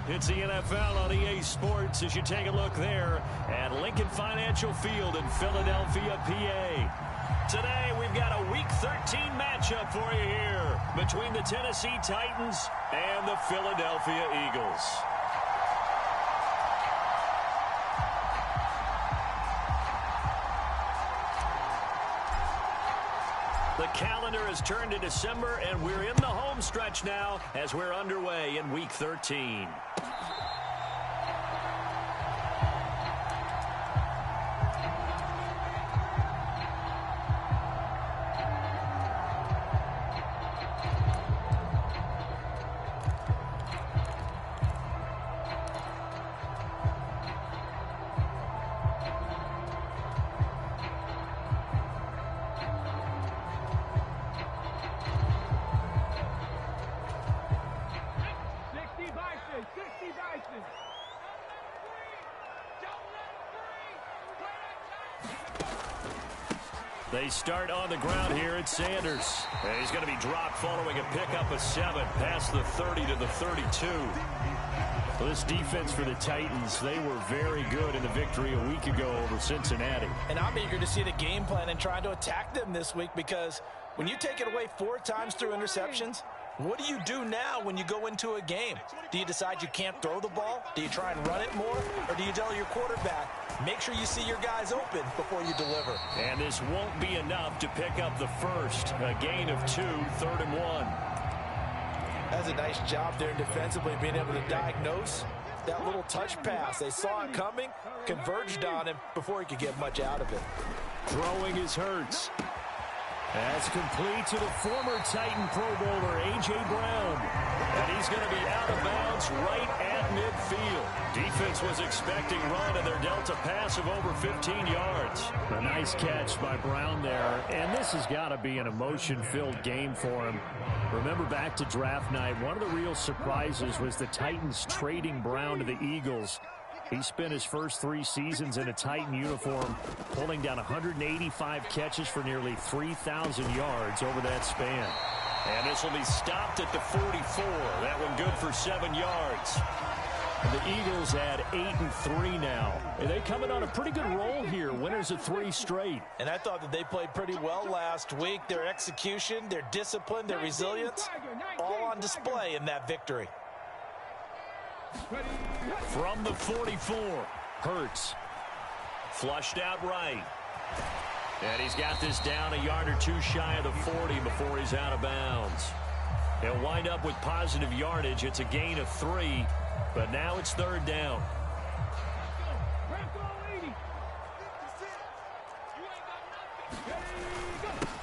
It's the NFL on EA Sports as you take a look there at Lincoln Financial Field in Philadelphia, PA. Today, we've got a Week 13 matchup for you here between the Tennessee Titans and the Philadelphia Eagles. The calendar has turned to December, and we're in the home stretch now as we're underway in Week 13. They start on the ground here at Sanders. And he's going to be dropped following a pickup of 7 past the 30 to the 32. Well, this defense for the Titans, they were very good in the victory a week ago over Cincinnati. And I'm eager to see the game plan and trying to attack them this week, because when you take it away 4 times through interceptions, what do you do now when you go into a game? Do you decide you can't throw the ball? Do you try and run it more? Or do you tell your quarterback, make sure you see your guys open before you deliver? And this won't be enough to pick up the first. A gain of 2, 3rd and 1. That's a nice job there defensively, being able to diagnose that little touch pass. They saw it coming, converged on him before he could get much out of it. Throwing is Hurts. That's complete to the former Titan Pro Bowler, A.J. Brown. And he's going to be out of bounds right at midfield. Defense was expecting run, and they're dealt a pass of over 15 yards. A nice catch by Brown there. And this has got to be an emotion-filled game for him. Remember back to draft night, one of the real surprises was the Titans trading Brown to the Eagles. He spent his first 3 seasons in a Titan uniform, pulling down 185 catches for nearly 3,000 yards over that span. And this will be stopped at the 44. That one good for 7 yards. The Eagles at 8-3 now. And they coming on a pretty good roll here. Winners of 3 straight. And I thought that they played pretty well last week. Their execution, their discipline, their resilience, all on display in that victory. From the 44, Hurts. Flushed out right. And he's got this down a yard or 2 shy of the 40 before he's out of bounds. He'll wind up with positive yardage. It's a gain of 3, but now it's 3rd down.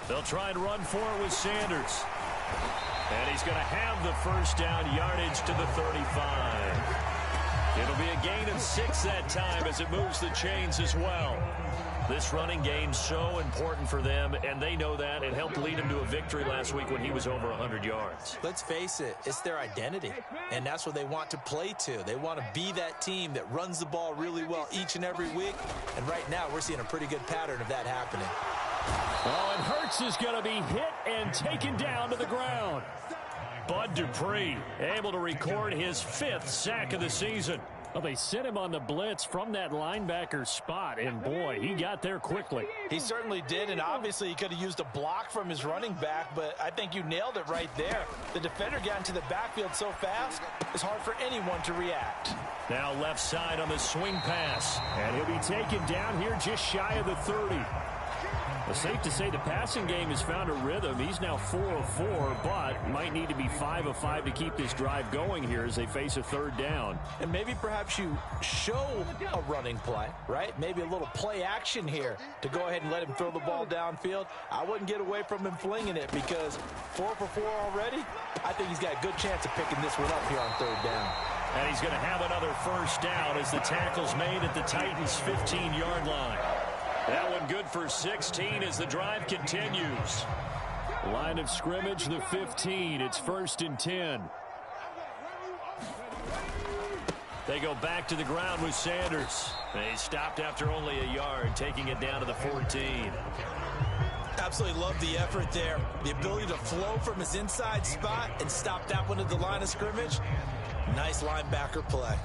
They'll try and run for it with Sanders. And he's going to have the first down, yardage to the 35. It'll be a gain of 6 that time as it moves the chains as well. This running game's so important for them, and they know that. It helped lead him to a victory last week when he was over 100 yards. Let's face it, it's their identity, and that's what they want to play to. They want to be that team that runs the ball really well each and every week, and right now we're seeing a pretty good pattern of that happening. Oh, and Hurts is going to be hit and taken down to the ground. Bud Dupree able to record his 5th sack of the season. Well, they sent him on the blitz from that linebacker spot, and boy, he got there quickly. He certainly did, and obviously he could have used a block from his running back, but I think you nailed it right there. The defender got into the backfield so fast, it's hard for anyone to react. Now left side on the swing pass, and he'll be taken down here just shy of the 30. Well, safe to say the passing game has found a rhythm. He's now 4 of 4, but might need to be 5 of 5 to keep this drive going here as they face a 3rd down. And maybe perhaps you show a running play, right? Maybe a little play action here to go ahead and let him throw the ball downfield. I wouldn't get away from him flinging it, because 4 for 4 already, I think he's got a good chance of picking this one up here on 3rd down. And he's going to have another first down as the tackle's made at the Titans' 15-yard line. That one good for 16 as the drive continues. Line of scrimmage, the 15. It's 1st and 10. They go back to the ground with Sanders. They stopped after only a yard, taking it down to the 14. Absolutely love the effort there. The ability to flow from his inside spot and stop that one at the line of scrimmage. Nice linebacker play.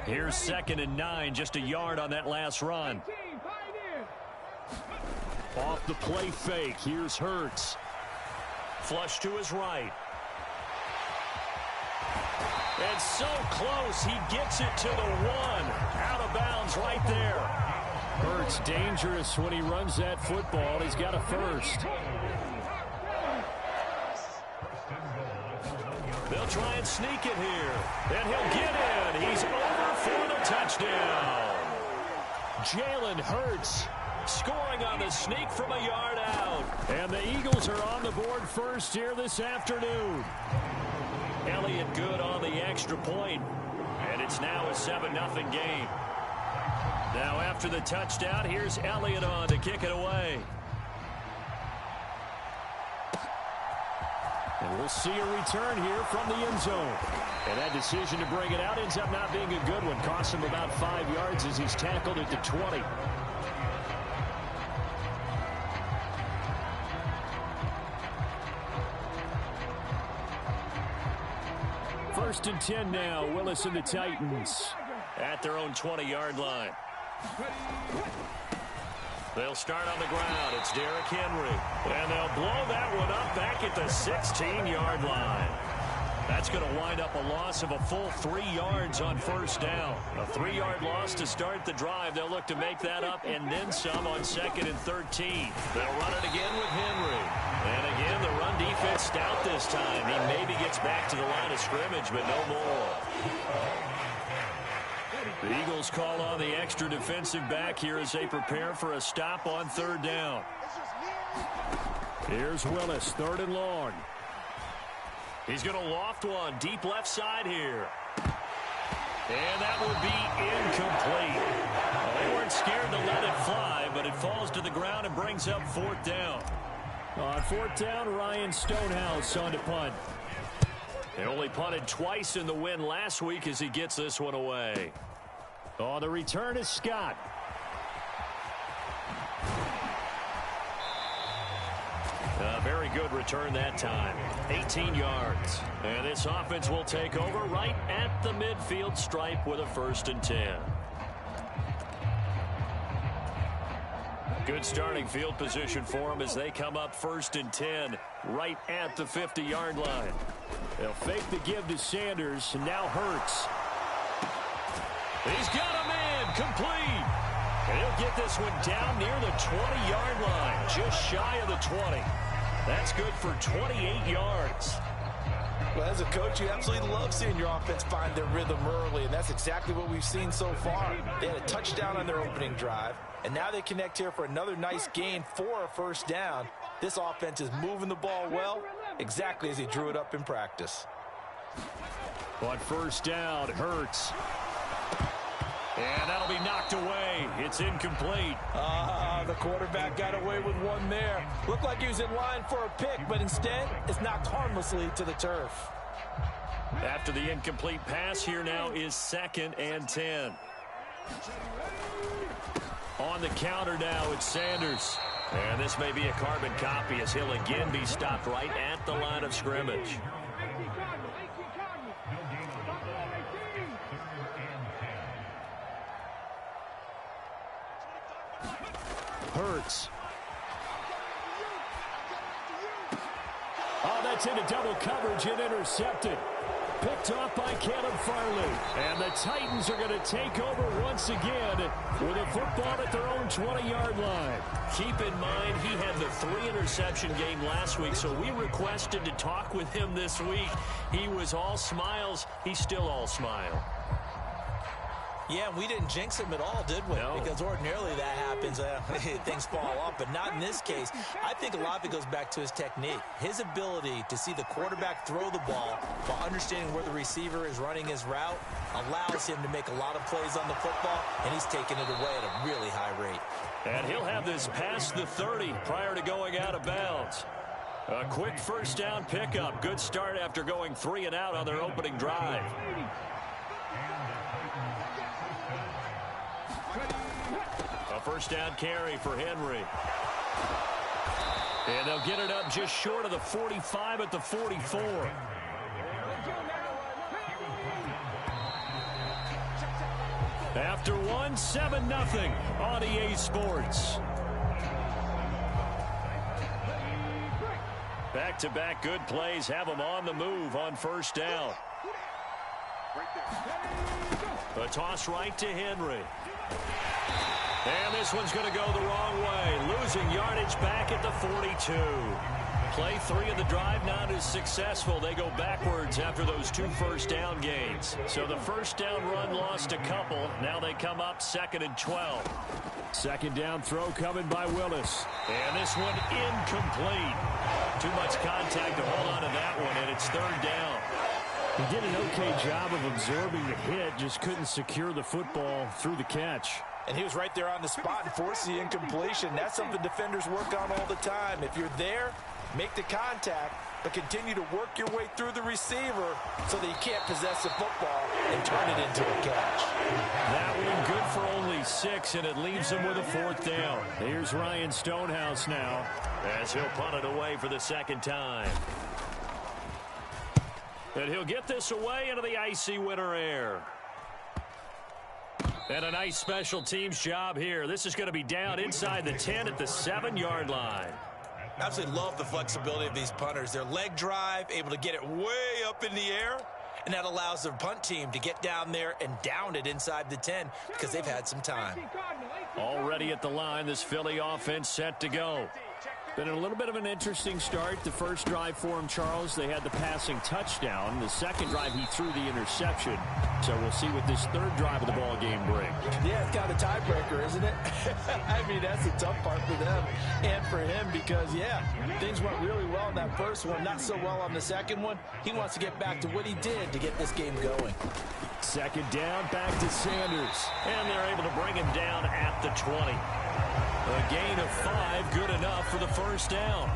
Here's 2nd and 9, just a yard on that last run. Off the play fake, here's Hurts. Flush to his right. And so close, he gets it to the 1. Out of bounds right there. Hurts dangerous when he runs that football. He's got a first. They'll try and sneak it here. And he'll get in. He's over for the touchdown. Jalen Hurts scoring on the sneak from a yard out. And the Eagles are on the board first here this afternoon. Elliott good on the extra point. And it's now a 7-0 game. Now after the touchdown, here's Elliott on to kick it away. And we'll see a return here from the end zone. And that decision to bring it out ends up not being a good one. Costs him about 5 yards as he's tackled at the 20. First and 10 now. Willis and the Titans at their own 20-yard line. They'll start on the ground. It's Derrick Henry. And they'll blow that one up back at the 16-yard line. That's going to wind up a loss of a full 3 yards on first down. A 3-yard loss to start the drive. They'll look to make that up and then some on 2nd and 13. They'll run it again with Henry. And again, the run defense stout this time. He maybe gets back to the line of scrimmage, but no more. The Eagles call on the extra defensive back here as they prepare for a stop on 3rd down. Here's Willis, 3rd and long. He's going to loft one deep left side here. And that will be incomplete. Well, they weren't scared to let it fly, but it falls to the ground and brings up 4th down. On 4th down, Ryan Stonehouse on to punt. They only punted twice in the win last week as he gets this one away. On the return is Scott. A very good return that time. 18 yards. And this offense will take over right at the midfield stripe with a 1st and 10. Good starting field position for them as they come up 1st and 10 right at the 50-yard line. They'll fake the give to Sanders, and now Hurts. He's got a man complete. And he'll get this one down near the 20-yard line, just shy of the 20. That's good for 28 yards. Well, as a coach, you absolutely love seeing your offense find their rhythm early, and that's exactly what we've seen so far. They had a touchdown on their opening drive, and now they connect here for another nice gain for a 1st down. This offense is moving the ball well, exactly as he drew it up in practice. On 1st down, Hurts. And that'll be knocked away. It's incomplete. The quarterback got away with one there. Looked like he was in line for a pick, but instead, it's knocked harmlessly to the turf. After the incomplete pass, here now is 2nd and 10. On the counter now, it's Sanders. And this may be a carbon copy as he'll again be stopped right at the line of scrimmage. Hurts. Oh, that's into double coverage and intercepted. Picked off by Caleb Farley. And the Titans are going to take over once again with a football at their own 20-yard line. Keep in mind, he had the 3-interception game last week, so we requested to talk with him this week. He was all smiles. He's still all smile. Yeah, we didn't jinx him at all, did we? No. Because ordinarily that happens. Things fall off, but not in this case. I think a lot of it goes back to his technique. His ability to see the quarterback throw the ball while understanding where the receiver is running his route allows him to make a lot of plays on the football, and he's taking it away at a really high rate. And he'll have this past the 30 prior to going out of bounds. A quick 1st down pickup. Good start after going 3 and out on their opening drive. A 1st down carry for Henry. And they'll get it up just short of the 45 at the 44. After one, 7-0 on EA Sports. Back-to-back good plays have them on the move on first down. A toss right to Henry. And this one's going to go the wrong way. Losing yardage back at the 42. Play 3 of the drive not as successful. They go backwards after those 2 first-down gains. So the first-down run lost a couple. Now they come up 2nd and 12. Second down throw coming by Willis. And this one incomplete. Too much contact to hold on to that one, and it's 3rd down. He did an okay job of absorbing the hit, just couldn't secure the football through the catch. And he was right there on the spot and forced the incompletion. That's something defenders work on all the time. If you're there, make the contact, but continue to work your way through the receiver so that you can't possess the football and turn it into a catch. That one good for only 6, and it leaves him with a 4th down. Here's Ryan Stonehouse now as he'll punt it away for the 2nd time. And he'll get this away into the icy winter air. And a nice special teams job here. This is going to be down inside the 10 at the 7-yard line. Absolutely love the flexibility of these punters. Their leg drive, able to get it way up in the air, and that allows their punt team to get down there and down it inside the 10 because they've had some time. Already at the line, this Philly offense set to go. Been a little bit of an interesting start. The first drive for him, Charles, they had the passing touchdown. The second drive, he threw the interception. So we'll see what this 3rd drive of the ball game brings. Yeah, it's kind of a tiebreaker, isn't it? I mean, that's the tough part for them and for him because, yeah, things went really well in that first one, not so well on the second one. He wants to get back to what he did to get this game going. 2nd down, back to Sanders. And they're able to bring him down at the 20. A gain of 5, good enough for the 1st down.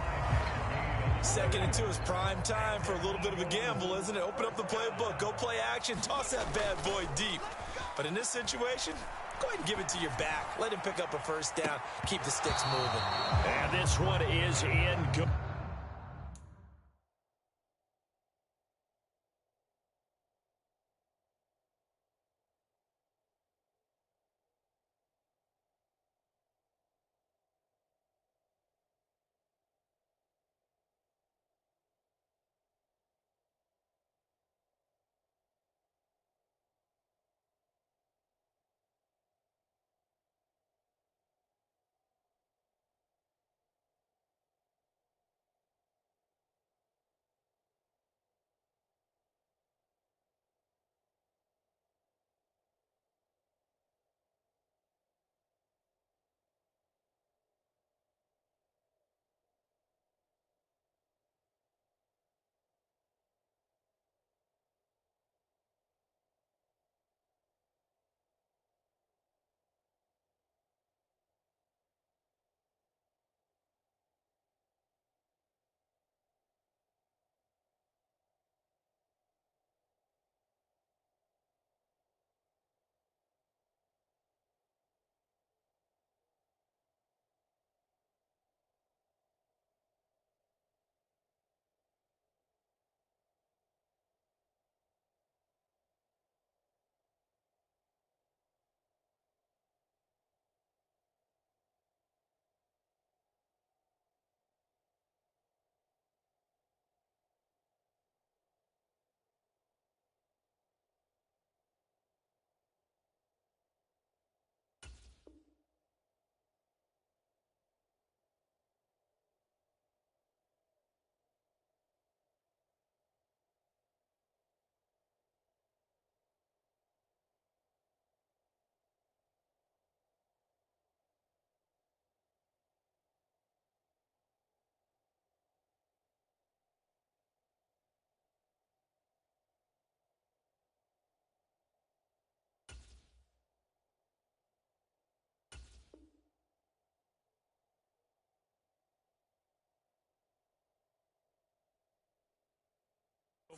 2nd and 2 is prime time for a little bit of a gamble, isn't it? Open up the playbook, go play action, toss that bad boy deep. But in this situation, go ahead and give it to your back. Let him pick up a 1st down. Keep the sticks moving. And this one is in good.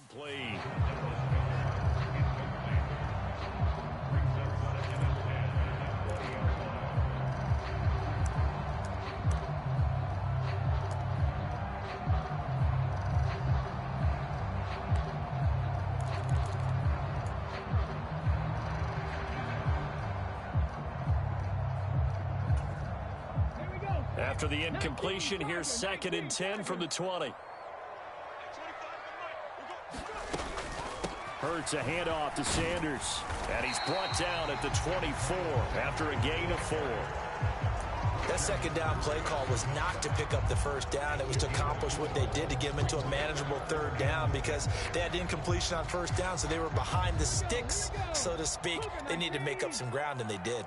Play. After the incompletion, here's 2nd and 10 from the 20. Hurts a handoff to Sanders. And he's brought down at the 24 after a gain of 4. That second down play call was not to pick up the first down. It was to accomplish what they did to get them into a manageable 3rd down because they had incompletion on 1st down, so they were behind the sticks, so to speak. They needed to make up some ground, and they did.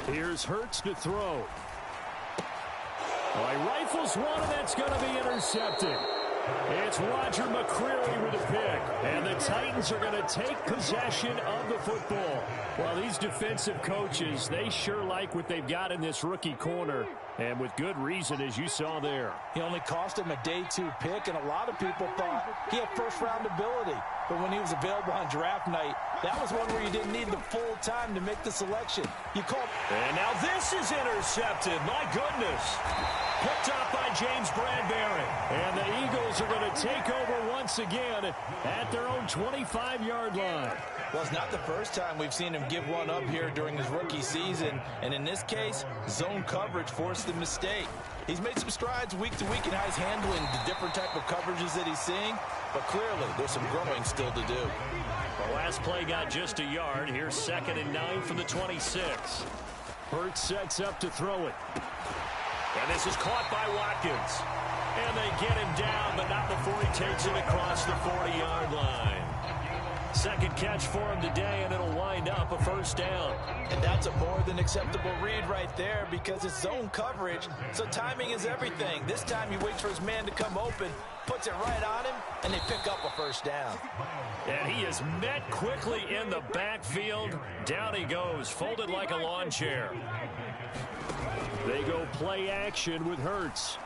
Here's Hurts to throw. Well, he rifles one, and that's going to be intercepted. It's Roger McCreary with a pick. And the Titans are going to take possession of the football. Well, these defensive coaches, they sure like what they've got in this rookie corner. And with good reason, as you saw there. He only cost him a day 2 pick, and a lot of people thought he had first-round ability. But when he was available on draft night, that was one where you didn't need the full time to make the selection. You called. And now this is intercepted. My goodness. Picked up by James Bradbury. And the Eagles are going to take over once again at their own 25-yard line. Well, it's not the first time we've seen him give one up here during his rookie season. And in this case, zone coverage forced the mistake. He's made some strides week to week in how he's handling the different type of coverages that he's seeing. But clearly, there's some growing still to do. The last play got just a yard. Here's 2nd and 9 from the 26. Hurts sets up to throw it. And this is caught by Watkins. And they get him down, but not before he takes it across the 40-yard line. Second catch for him today, and it'll wind up a 1st down. And that's a more than acceptable read right there because it's zone coverage, so timing is everything. This time he waits for his man to come open, puts it right on him, and they pick up a 1st down. And he is met quickly in the backfield. Down he goes, folded like a lawn chair. They go play action with Hurts.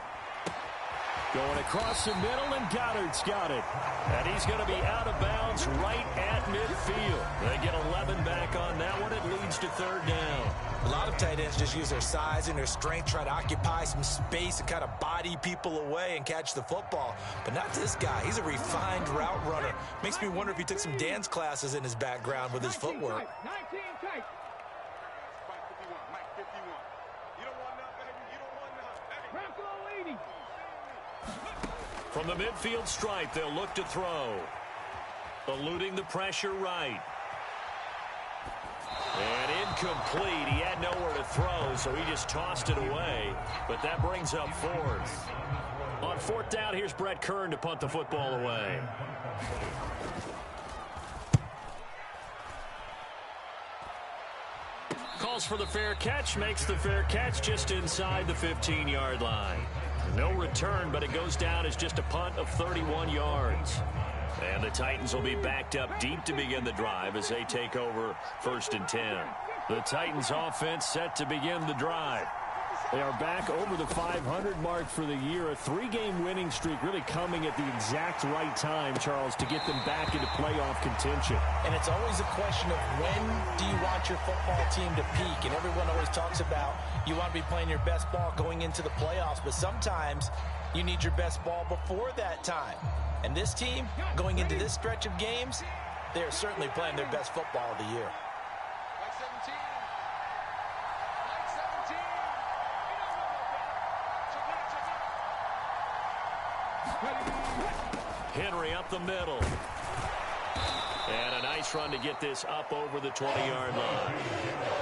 Going across the middle, and Goddard's got it. And he's going to be out of bounds right at midfield. They get 11 back on that one. It leads to 3rd down. A lot of tight ends just use their size and their strength, try to occupy some space and kind of body people away and catch the football. But not this guy. He's a refined route runner. Makes me wonder if he took some dance classes in his background with his footwork. From the midfield stripe, they'll look to throw. Eluding the pressure right. And incomplete. He had nowhere to throw, so he just tossed it away. But that brings up 4th. On 4th down, here's Brett Kern to punt the football away. Calls for the fair catch, makes the fair catch just inside the 15-yard line. No return, but it goes down as just a punt of 31 yards. And the Titans will be backed up deep to begin the drive as they take over 1st and 10. The Titans offense set to begin the drive. They are back over the 500 mark for the year. A 3-game winning streak really coming at the exact right time, Charles, to get them back into playoff contention. And it's always a question of when do you want your football team to peak? And everyone always talks about you want to be playing your best ball going into the playoffs, but sometimes you need your best ball before that time. And this team, going into this stretch of games, they are certainly playing their best football of the year. Henry up the middle. And a nice run to get this up over the 20-yard line.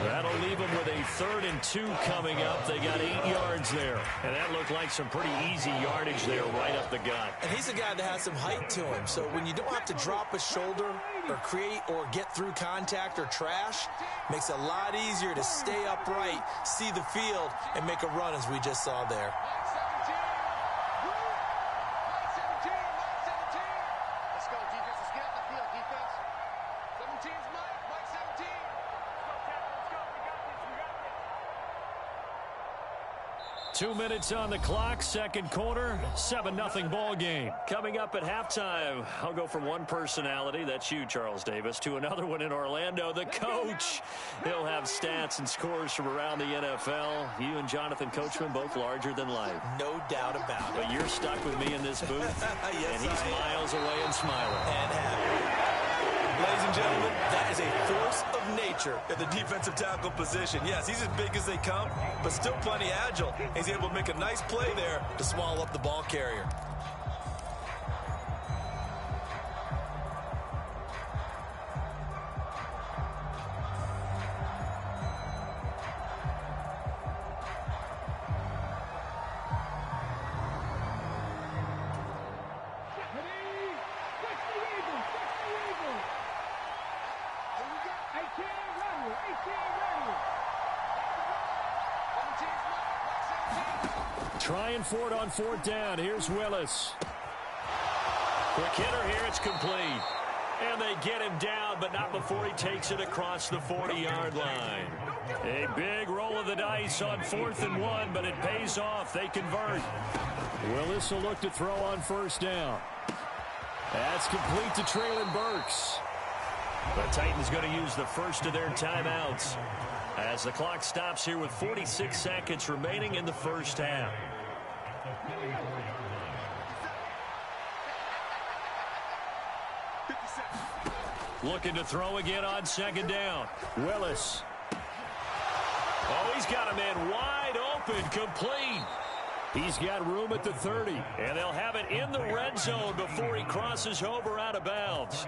That'll leave them with a 3rd and 2 coming up. They got 8 yards there. And that looked like some pretty easy yardage there right up the gut. And he's a guy that has some height to him. So when you don't have to drop a shoulder or create or get through contact or trash, makes it a lot easier to stay upright, see the field, and make a run as we just saw there. 2 minutes on the clock, second quarter, 7-0 ball game. Coming up at halftime, I'll go from one personality, that's you, Charles Davis, to another one in Orlando, the coach. He'll have stats and scores from around the NFL. You and Jonathan Coachman, both larger than life. No doubt about it. But you're stuck with me in this booth, yes, and he's miles away and smiling. And happy. Ladies and gentlemen, that is a force of nature at the defensive tackle position. Yes, he's as big as they come, but still plenty agile. He's able to make a nice play there to swallow up the ball carrier. Trying for it on fourth down. Here's Willis. Quick hitter here. It's complete. And they get him down, but not before he takes it across the 40-yard line. A big roll of the dice on 4th and 1, but it pays off. They convert. Willis will look to throw on first down. That's complete to Treylon Burks. The Titans going to use the first of their timeouts as the clock stops here with 46 seconds remaining in the first half. Looking to throw again on second down. Willis. Oh, he's got a man wide open, complete. He's got room at the 30, and they'll have it in the red zone before he crosses over out of bounds.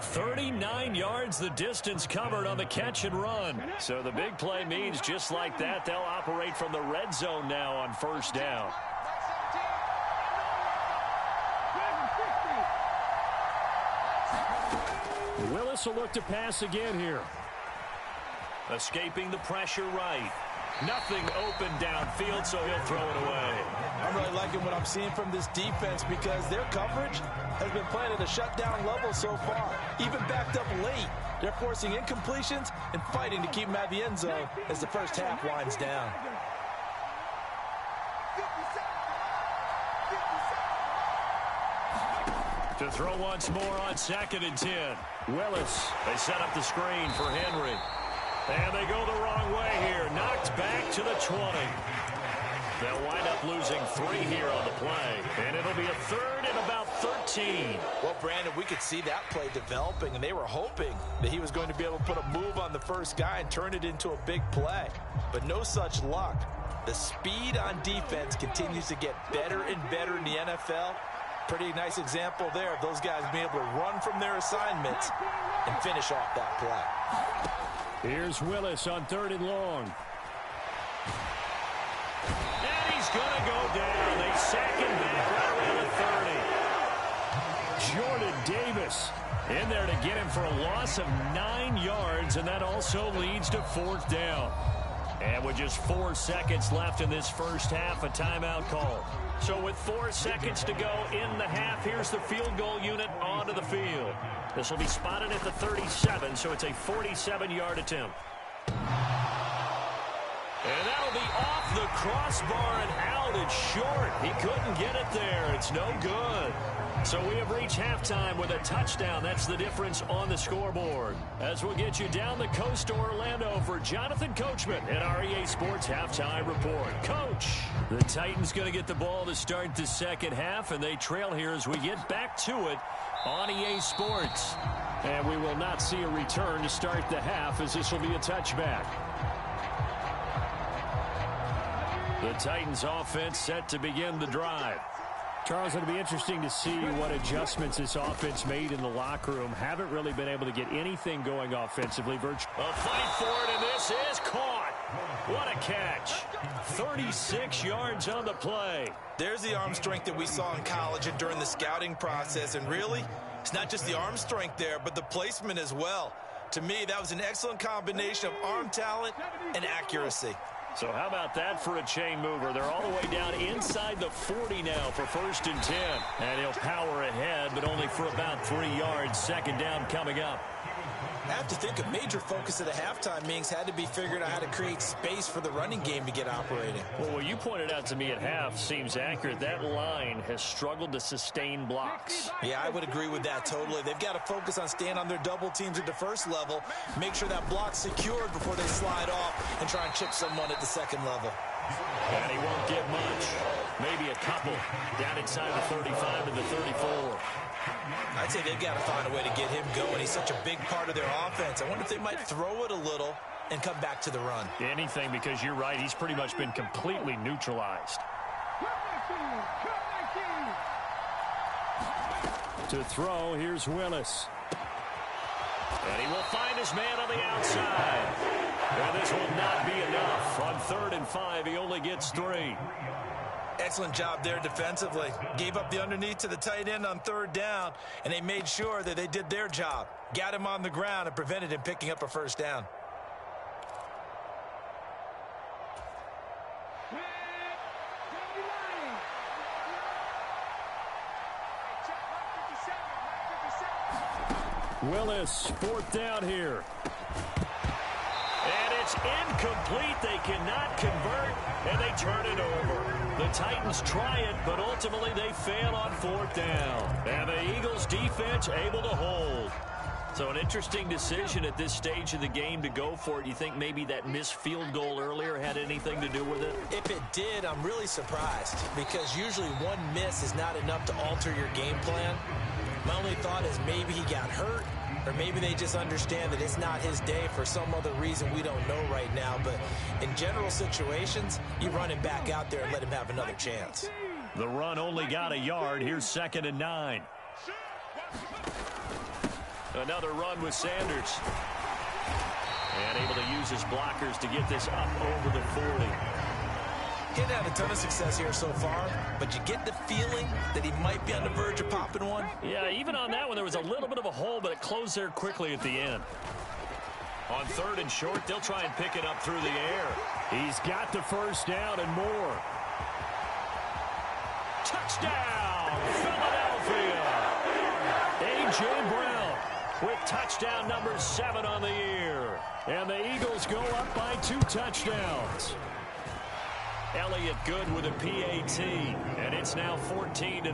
39 yards the distance covered on the catch and run. So the big play means just like that, they'll operate from the red zone now on first down. Willis will look to pass again here. Escaping the pressure right. Nothing open downfield, so he'll throw it away. I'm really liking what I'm seeing from this defense because their coverage has been playing at a shutdown level so far. Even backed up late, they're forcing incompletions and fighting to keep them at the end zone as the first half winds down. To throw once more on 2nd and 10. Willis, they set up the screen for Henry. And they go the wrong way here. Knocked back to the 20. They'll wind up losing 3 here on the play. And it'll be a 3rd and about 13. Well, Brandon, we could see that play developing, and they were hoping that he was going to be able to put a move on the first guy and turn it into a big play. But no such luck. The speed on defense continues to get better and better in the NFL. Pretty nice example there of those guys being able to run from their assignments and finish off that play. Here's Willis on 3rd and long. And he's going to go down. They sack him back right around the 30. Jordan Davis in there to get him for a loss of 9 yards, and that also leads to 4th down. And with just 4 seconds left in this first half, a timeout call. So with 4 seconds to go in the half, here's the field goal unit onto the field. This will be spotted at the 37, so it's a 47-yard attempt. And that'll be off the crossbar and out. It's short. He couldn't get it there. It's no good. So we have reached halftime with a touchdown. That's the difference on the scoreboard. As we'll get you down the coast to Orlando for Jonathan Coachman in our EA Sports Halftime Report. Coach, the Titans going to get the ball to start the second half, and they trail here as we get back to it on EA Sports. And we will not see a return to start the half, as this will be a touchback. The Titans offense set to begin the drive. Charles, it'll be interesting to see what adjustments this offense made in the locker room. Haven't really been able to get anything going offensively. A fight for it, and this is caught. What a catch. 36 yards on the play. There's the arm strength that we saw in college and during the scouting process. And really, it's not just the arm strength there, but the placement as well. To me, that was an excellent combination of arm talent and accuracy. So how about that for a chain mover? They're all the way down inside the 40 now for 1st and 10. And he'll power ahead, but only for about 3 yards. 2nd down coming up. I have to think a major focus at the halftime meetings had to be figuring out how to create space for the running game to get operating. Well, what you pointed out to me at half seems accurate. That line has struggled to sustain blocks. Yeah, I would agree with that totally. They've got to focus on staying on their double teams at the first level, make sure that block's secured before they slide off and try and chip someone at the second level. And he won't get much. Maybe a couple down inside the 35 to the 34. I'd say they've got to find a way to get him going. He's such a big part of their offense. I wonder if they might throw it a little and come back to the run. Anything, because you're right. He's pretty much been completely neutralized. To throw, here's Willis. And he will find his man on the outside. And this will not be enough. On 3rd and 5, he only gets 3. Excellent job there defensively. Gave up the underneath to the tight end on 3rd down, and they made sure that they did their job. Got him on the ground and prevented him picking up a first down. Willis, 4th down here. And it's incomplete. They cannot convert, and they turn it over. The Titans try it, but ultimately they fail on 4th down. And the Eagles defense able to hold. So an interesting decision at this stage of the game to go for it. You think maybe that missed field goal earlier had anything to do with it? If it did, I'm really surprised, because usually one miss is not enough to alter your game plan. My only thought is maybe he got hurt, or maybe they just understand that it's not his day for some other reason we don't know right now. But in general situations, you run him back out there and let him have another chance. The run only got a yard. Here's 2nd and 9. Another run with Sanders. And able to use his blockers to get this up over the 40. He hasn't had a ton of success here so far, but you get the feeling that he might be on the verge of popping one. Yeah, even on that one, there was a little bit of a hole, but it closed there quickly at the end. On 3rd and short, they'll try and pick it up through the air. He's got the first down and more. Touchdown, Philadelphia! A.J. Brown with touchdown number 7 on the year. And the Eagles go up by 2 touchdowns. Elliott good with a PAT, and it's now 14-0.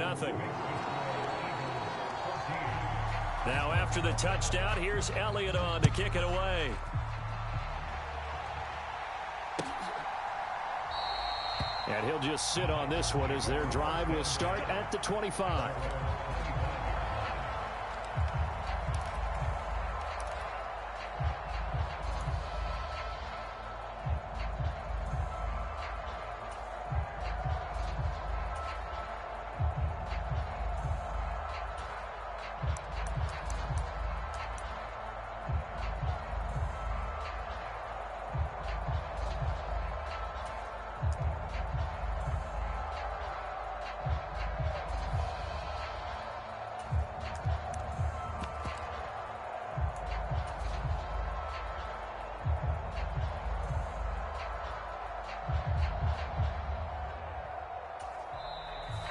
Now after the touchdown, here's Elliott on to kick it away. And he'll just sit on this one as their drive will start at the 25.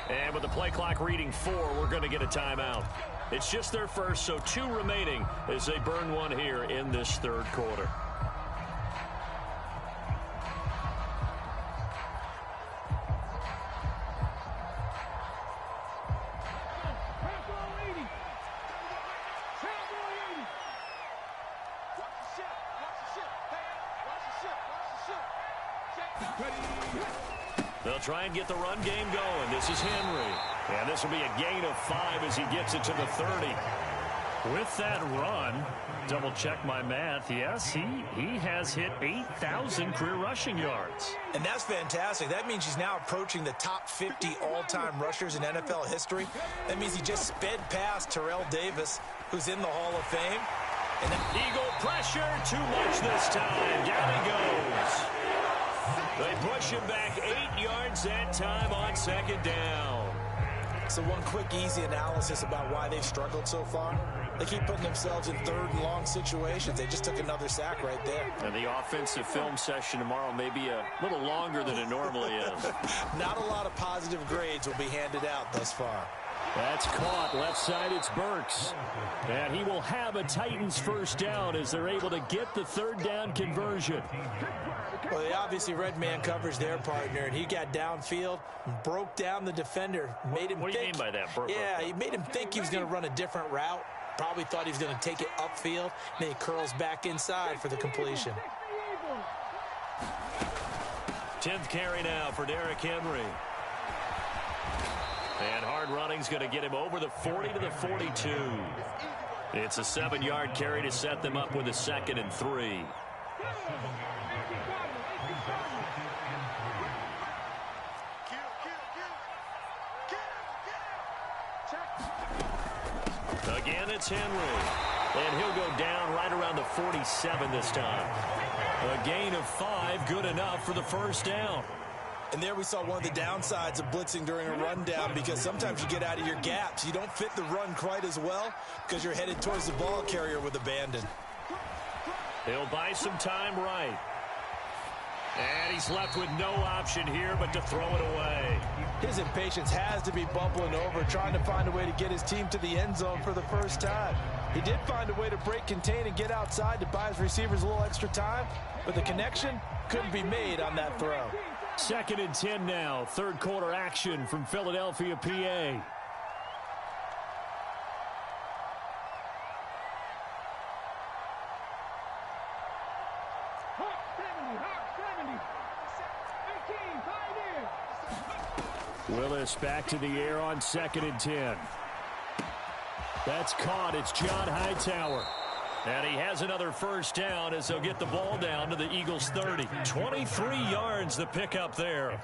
And with the play clock reading 4, we're going to get a timeout. It's just their first, so 2 remaining as they burn one here in this 3rd quarter. They'll try and get the run game going. This is Henry. And this will be a gain of 5 as he gets it to the 30. With that run, double check my math. Yes, he has hit 8,000 career rushing yards. And that's fantastic. That means he's now approaching the top 50 all-time rushers in NFL history. That means he just sped past Terrell Davis, who's in the Hall of Fame. And Eagle pressure, too much this time. Down he goes. They push him back 8 yards that time on 2nd down. So one quick, easy analysis about why they've struggled so far. They keep putting themselves in 3rd and long situations. They just took another sack right there. And the offensive film session tomorrow may be a little longer than it normally is. Not a lot of positive grades will be handed out thus far. That's caught. Left side, it's Burks. And he will have a Titans first down as they're able to get the third down conversion. Well, they obviously read man coverage their partner, and he got downfield, broke down the defender, made him What do you mean by that? Yeah, he made him think he was going to run a different route. Probably thought he was going to take it upfield. Then he curls back inside for the completion. 10th carry now for Derrick Henry. And hard running's going to get him over the 40 to the 42. It's a 7-yard carry to set them up with a 2nd and 3. Again, it's Henry. And he'll go down right around the 47 this time. A gain of 5, good enough for the first down. And there we saw one of the downsides of blitzing during a rundown, because sometimes you get out of your gaps. You don't fit the run quite as well because you're headed towards the ball carrier with abandon. He'll buy some time right. And he's left with no option here but to throw it away. His impatience has to be bubbling over, trying to find a way to get his team to the end zone for the first time. He did find a way to break, contain, and get outside to buy his receivers a little extra time, but the connection couldn't be made on that throw. 2nd and 10 now. Third quarter action from Philadelphia, PA. Willis back to the air on 2nd and 10. That's caught. It's John Hightower. And he has another first down as they'll get the ball down to the Eagles' 30. 23 yards the pickup there.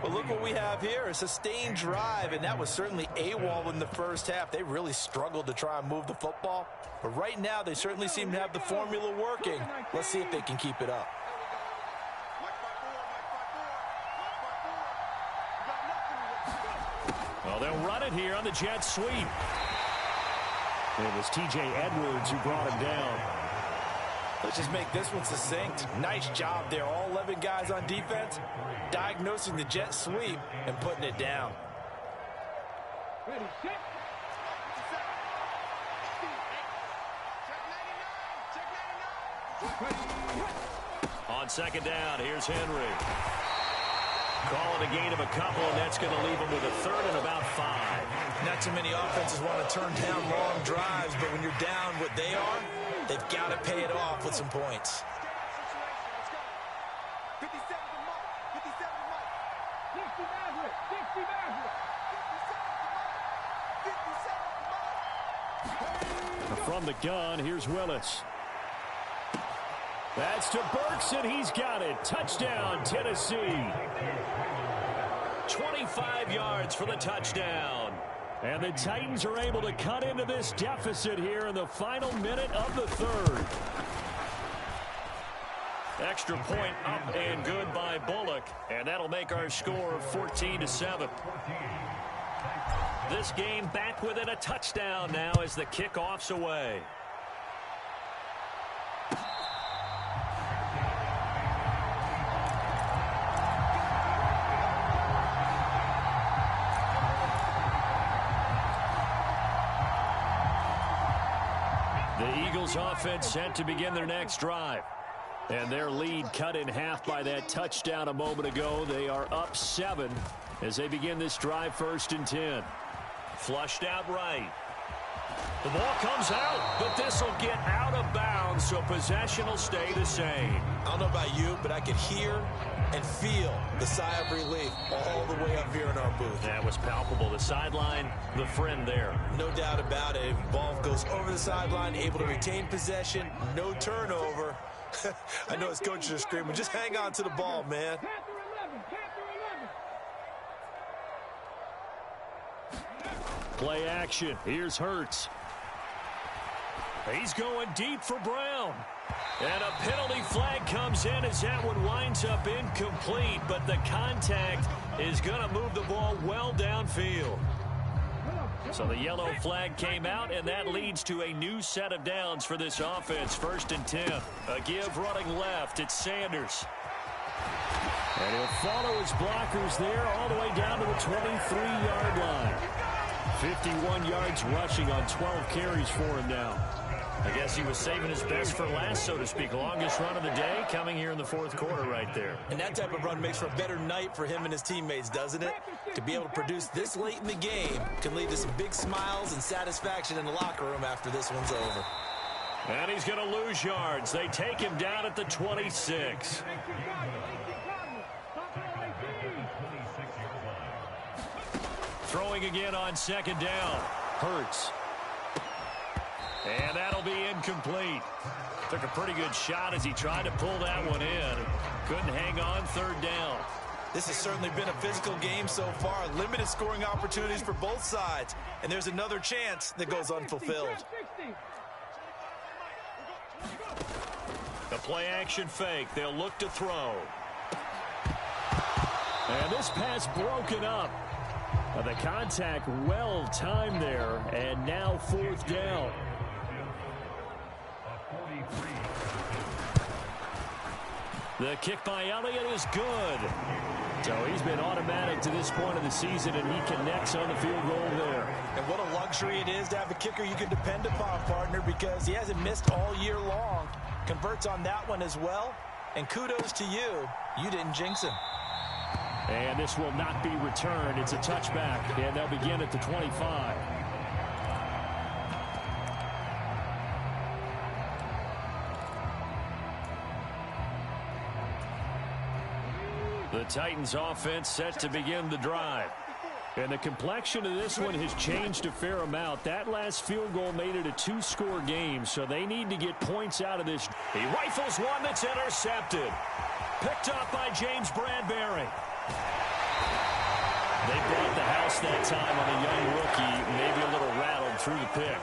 Well, look what we have here, a sustained drive, and that was certainly AWOL in the first half. They really struggled to try and move the football. But right now, they certainly seem to have the formula working. Let's see if they can keep it up. Well, they'll run it here on the jet sweep. It was T.J. Edwards who brought him down. Let's just make this one succinct. Nice job there. All 11 guys on defense diagnosing the jet sweep and putting it down. Ready, set. On 2nd down, here's Henry. Calling a gain of a couple, and that's going to leave him with a 3rd and about 5. Not too many offenses want to turn down long drives, but when you're down what they are, they've got to pay it off with some points. From the gun, here's Willis. That's to Burks, and he's got it. Touchdown, Tennessee. 25 yards for the touchdown. And the Titans are able to cut into this deficit here in the final minute of the 3rd. Extra point up and good by Bullock. And that'll make our score 14-7. This game back within a touchdown now as the kickoff's away. The Eagles offense set to begin their next drive. And their lead cut in half by that touchdown a moment ago. They are up 7 as they begin this drive, 1st and 10. Flushed out right. The ball comes out, but this will get out of bounds, so possession will stay the same. I don't know about you, but I could hear and feel the sigh of relief all the way up here in our booth. That was palpable. The sideline, the friend there. No doubt about it. Ball goes over the sideline, able to retain possession, no turnover. I know his coaches are screaming, just hang on to the ball, man. Play action. Here's Hurts. He's going deep for Brown. And a penalty flag comes in as that one winds up incomplete, but the contact is going to move the ball well downfield. So the yellow flag came out, and that leads to a new set of downs for this offense. 1st and 10. A give running left. It's Sanders. And he'll follow his blockers there all the way down to the 23-yard line. 51 yards rushing on 12 carries for him now. I guess he was saving his best for last, so to speak. Longest run of the day coming here in the fourth quarter right there. And that type of run makes for a better night for him and his teammates, doesn't it? To be able to produce this late in the game can lead to some big smiles and satisfaction in the locker room after this one's over. And he's going to lose yards. They take him down at the 26. Throwing again on second down. Hurts. And that'll be incomplete. Took a pretty good shot as he tried to pull that one in. Couldn't hang on third down. This has certainly been a physical game so far. Limited scoring opportunities for both sides. And there's another chance that goes unfulfilled. The play action fake. They'll look to throw. And this pass broken up. The contact well timed there. And now fourth down. The kick by Elliott is good. So he's been automatic to this point of the season, and he connects on the field goal there. And what a luxury it is to have a kicker you can depend upon, partner, because he hasn't missed all year long. Converts on that one as well. And kudos to you. You didn't jinx him. And this will not be returned. It's a touchback, and they'll begin at the 25. The Titans offense set to begin the drive. And the complexion of this one has changed a fair amount. That last field goal made it a two-score game, so they need to get points out of this. He rifles one that's intercepted. Picked up by James Bradbury. They brought the house that time on a young rookie, maybe a little rattled through the pick.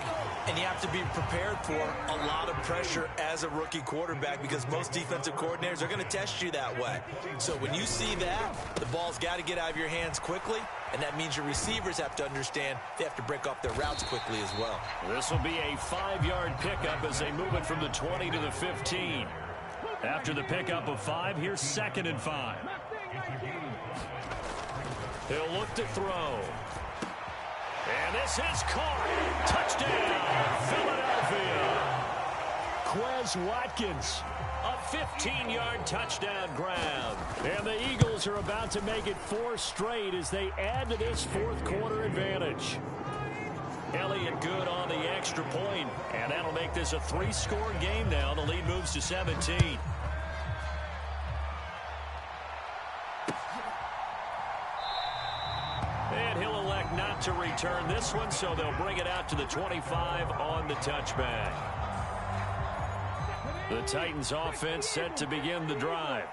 And you have to be prepared for a lot of pressure as a rookie quarterback because most defensive coordinators are going to test you that way. So when you see that, the ball's got to get out of your hands quickly, and that means your receivers have to understand they have to break off their routes quickly as well. This will be a 5-yard pickup as they move it from the 20 to the 15. After the pickup of 5, here's 2nd and 5. He'll look to throw. And this is caught. Touchdown, Philadelphia. Quez Watkins, a 15-yard touchdown grab. And the Eagles are about to make it 4 straight as they add to this fourth quarter advantage. Elliott good on the extra point, and that'll make this a 3-score game now. The lead moves to 17. And he'll elect not to return this one, so they'll bring it out to the 25 on the touchback. The Titans offense set to begin the drive.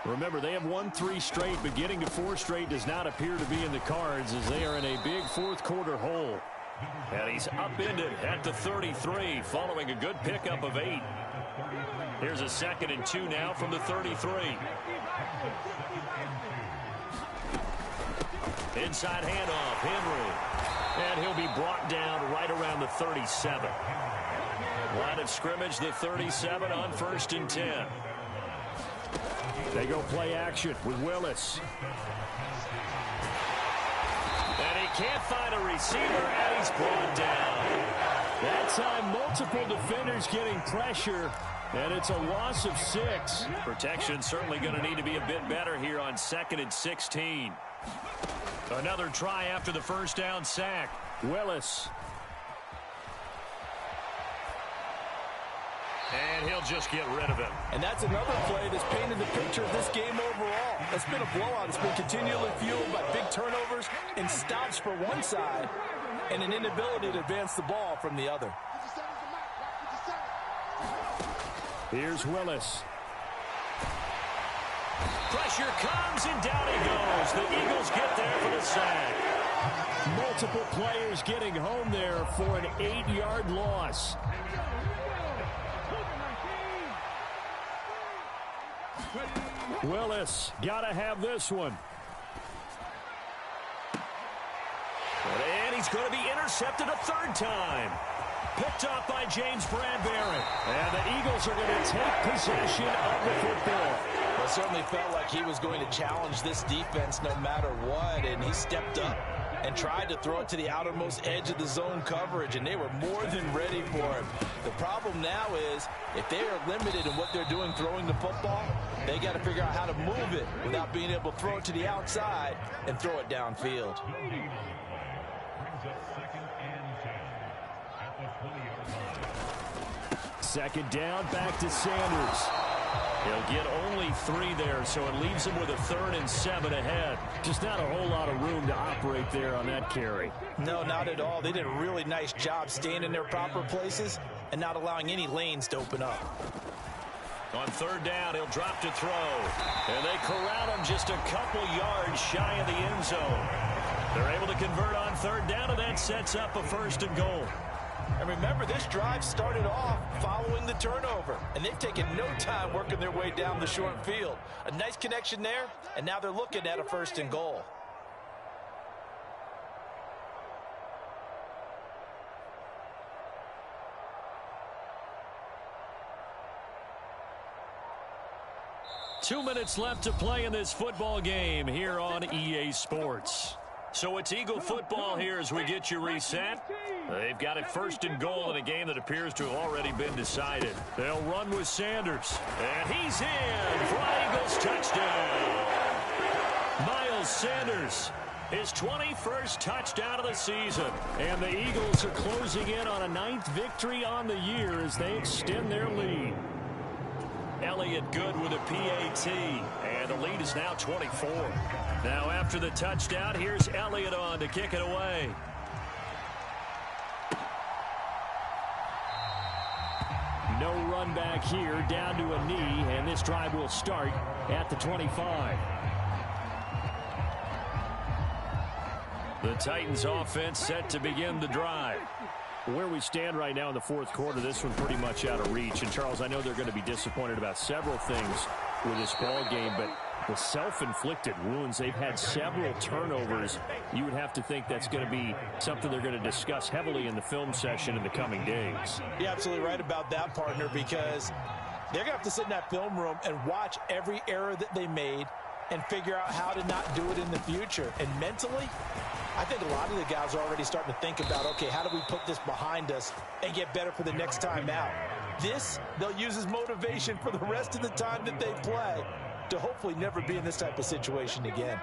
Remember, they have won 3 straight, but getting to 4 straight does not appear to be in the cards as they are in a big fourth quarter hole. And he's upended at the 33 following a good pickup of 8. Here's a 2nd and 2 now from the 33. Inside handoff, Henry. And he'll be brought down right around the 37. Line of scrimmage, the 37 on 1st and 10. They go play action with Willis. And he can't find a receiver, and he's brought down. That time, multiple defenders getting pressure, and it's a loss of 6. Protection certainly going to need to be a bit better here on 2nd and 16. Another try after the first down sack. Willis. And he'll just get rid of him. And that's another play that's painted the picture of this game overall. It's been a blowout. It's been continually fueled by big turnovers and stops for one side and an inability to advance the ball from the other. Here's Willis. Pressure comes, and down he goes. The Eagles get there for the sack. Multiple players getting home there for an 8-yard loss. Willis, gotta have this one. And he's going to be intercepted a 3rd time. Picked up by James Bradbury. And the Eagles are going to take possession of the football. Well, it certainly felt like he was going to challenge this defense no matter what, and he stepped up, and tried to throw it to the outermost edge of the zone coverage, and they were more than ready for it. The problem now is if they are limited in what they're doing throwing the football, they got to figure out how to move it without being able to throw it to the outside and throw it downfield. Second down, back to Sanders. He'll get only 3 there, so it leaves him with a 3rd and 7 ahead. Just not a whole lot of room to operate there on that carry. No, not at all. They did a really nice job staying in their proper places and not allowing any lanes to open up. On 3rd down, he'll drop to throw. And they corral him just a couple yards shy of the end zone. They're able to convert on 3rd down, and that sets up a 1st and goal. And remember, this drive started off following the turnover, and they've taken no time working their way down the short field. A nice connection there, and now they're looking at a 1st and goal. Two minutes left to play in this football game here on EA Sports. So it's Eagle football here as we get you reset. They've got it 1st and goal in a game that appears to have already been decided. They'll run with Sanders. And he's in for an Eagles touchdown. Miles Sanders, his 21st touchdown of the season. And the Eagles are closing in on a 9th victory on the year as they extend their lead. Elliott good with a PAT, and the lead is now 24. Now after the touchdown, here's Elliott on to kick it away. No run back here, down to a knee, and this drive will start at the 25. The Titans offense set to begin the drive. Where we stand right now in the 4th quarter, this one pretty much out of reach. And, Charles, I know they're going to be disappointed about several things with this ball game, but the self-inflicted wounds, they've had several turnovers. You would have to think that's going to be something they're going to discuss heavily in the film session in the coming days. You're absolutely right about that, partner, because they're going to have to sit in that film room and watch every error that they made and figure out how to not do it in the future. And mentally, I think a lot of the guys are already starting to think about, okay, how do we put this behind us and get better for the next time out? This, they'll use as motivation for the rest of the time that they play to hopefully never be in this type of situation again.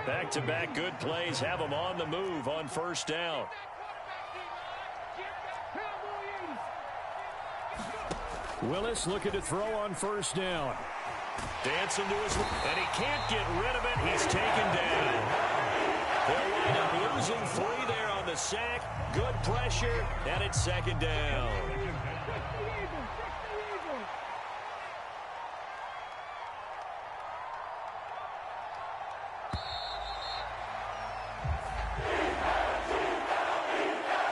Back-to-back good plays have them on the move on 1st down. Willis looking to throw on 1st down. Dancing to his, and he can't get rid of it. He's taken down. They'll wind up losing 3 there on the sack. Good pressure, and it's 2nd down.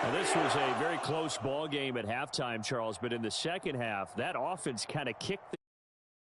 Now, this was a very close ball game at halftime, Charles, but in the second half, that offense kind of kicked the